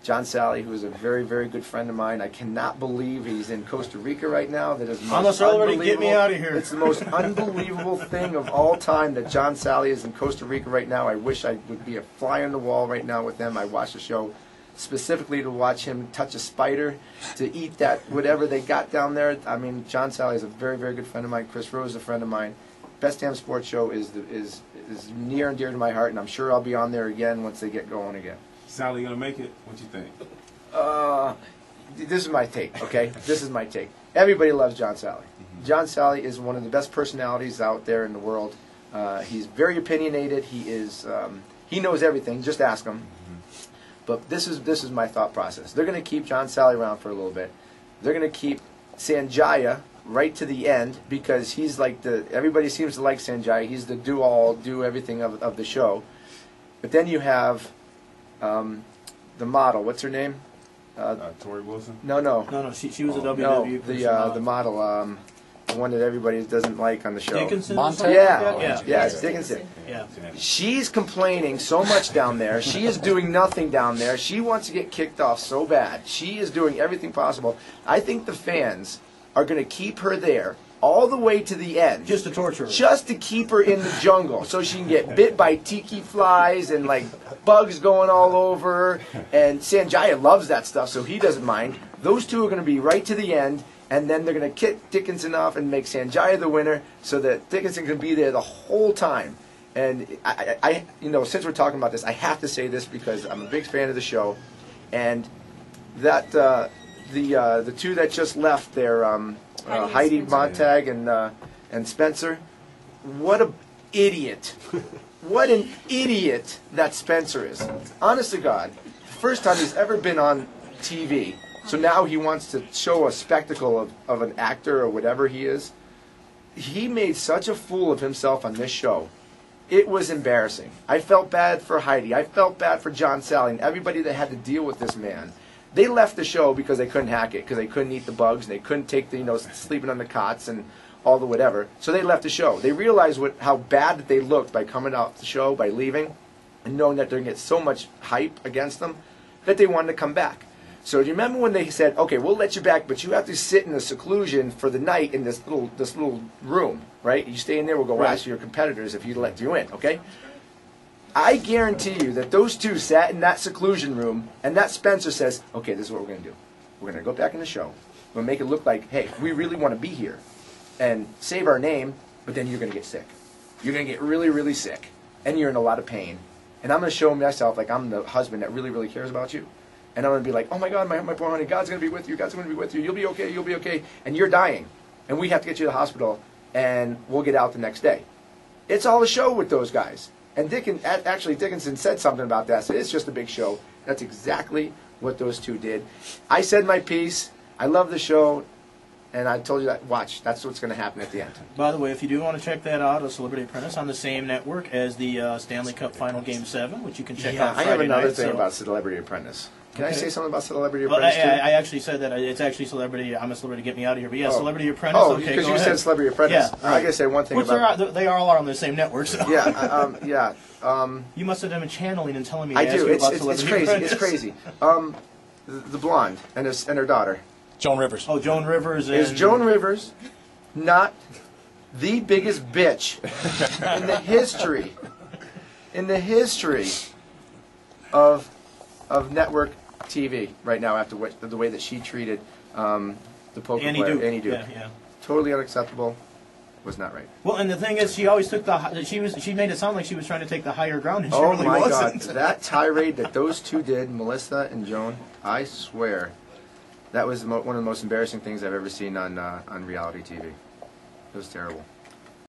John Sally, who is a very, very good friend of mine. I cannot believe he's in Costa Rica right now. That is the most get me out of here. It's the most unbelievable thing of all time that John Sally is in Costa Rica right now. I wish I would be a fly on the wall right now with him. I watched the show specifically to watch him touch a spider, to eat that whatever they got down there. I mean, John Sally is a very, very good friend of mine. Chris Rose is a friend of mine. Best Damn Sports Show is near and dear to my heart, and I'm sure I'll be on there again once they get going again. Sally gonna make it? What you think? This is my take, okay? This is my take. Everybody loves John Sally. John Sally is one of the best personalities out there in the world. He's very opinionated. He knows everything. Just ask him. But this is my thought process. They're going to keep John Sally around for a little bit. They're going to keep Sanjaya right to the end because he's like everybody seems to like Sanjaya. He's the do-all, do everything of the show. But then you have the model. What's her name? Tori Wilson? No. She was a WWE person. The model, the one that everybody doesn't like on the show. Dickinson? Yeah, it's Dickinson. Yeah. She's complaining so much down there. She is doing nothing down there. She wants to get kicked off so bad. She is doing everything possible. I think the fans are going to keep her there all the way to the end. Just to torture her. Just to keep her in the jungle so she can get bit by tiki flies and like bugs going all over her. And Sanjaya loves that stuff, so he doesn't mind. Those two are going to be right to the end, and then they're going to kick Dickinson off and make Sanjaya the winner so that Dickinson can be there the whole time. And I since we're talking about this, I have to say this because I'm a big fan of the show, and that the two that just left there, Heidi Montag and Spencer, what an idiot! What an idiot that Spencer is. Honest to God, first time he's ever been on TV. So now he wants to show a spectacle of an actor or whatever he is. He made such a fool of himself on this show. It was embarrassing. I felt bad for Heidi. I felt bad for John Sally and everybody that had to deal with this man. They left the show because they couldn't hack it, because they couldn't eat the bugs, and they couldn't take the sleeping on the cots and all the whatever. So they left the show. They realized how bad that they looked by coming out the show, by leaving, and knowing that they're going to get so much hype against them that they wanted to come back. So do you remember when they said, okay, we'll let you back, but you have to sit in a seclusion for the night in this little room, right? You stay in there, we'll go ask your competitors if you let you in, okay? I guarantee you that those two sat in that seclusion room, and that Spencer says, okay, this is what we're going to do. We're going to go back in the show. We're going to make it look like, hey, we really want to be here and save our name, but then you're going to get sick. You're going to get really, really sick, and you're in a lot of pain. And I'm going to show myself like I'm the husband that really, really cares about you. And I'm going to be like, oh my God, my poor honey, God's going to be with you. God's going to be with you. You'll be okay. You'll be okay. And you're dying. And we have to get you to the hospital, and we'll get out the next day. It's all a show with those guys. And Dickinson said something about that. So it's just a big show. That's exactly what those two did. I said my piece. I love the show. And I told you that, watch, that's what's going to happen at the end. By the way, if you do want to check that out, A Celebrity Apprentice on the same network as the Stanley Cup Final Game 7, which you can check out Friday I have another night, thing about Celebrity Apprentice. Can I say something about Celebrity Well, Apprentice, too? I actually said that it's actually Celebrity, I'm a Celebrity, get me out of here. But yeah, Celebrity Apprentice, okay, because you said Celebrity Apprentice. Yeah, I got to say one thing which about... they all are on the same network, so... Yeah, you must have been channeling and telling me I to ask do. you about Celebrity Apprentice. It's crazy. The blonde and her daughter. Joan Rivers. Oh, Joan Rivers. Is Joan Rivers not the biggest bitch in the history of network TV right now after the way that she treated the poker player Annie Duke? Yeah. Totally unacceptable. Was not right. Well, and the thing is, she always took she made it sound like she was trying to take the higher ground, and she really wasn't. God, that tirade that those two did, Melissa and Joan, I swear, that was one of the most embarrassing things I've ever seen on reality TV. It was terrible.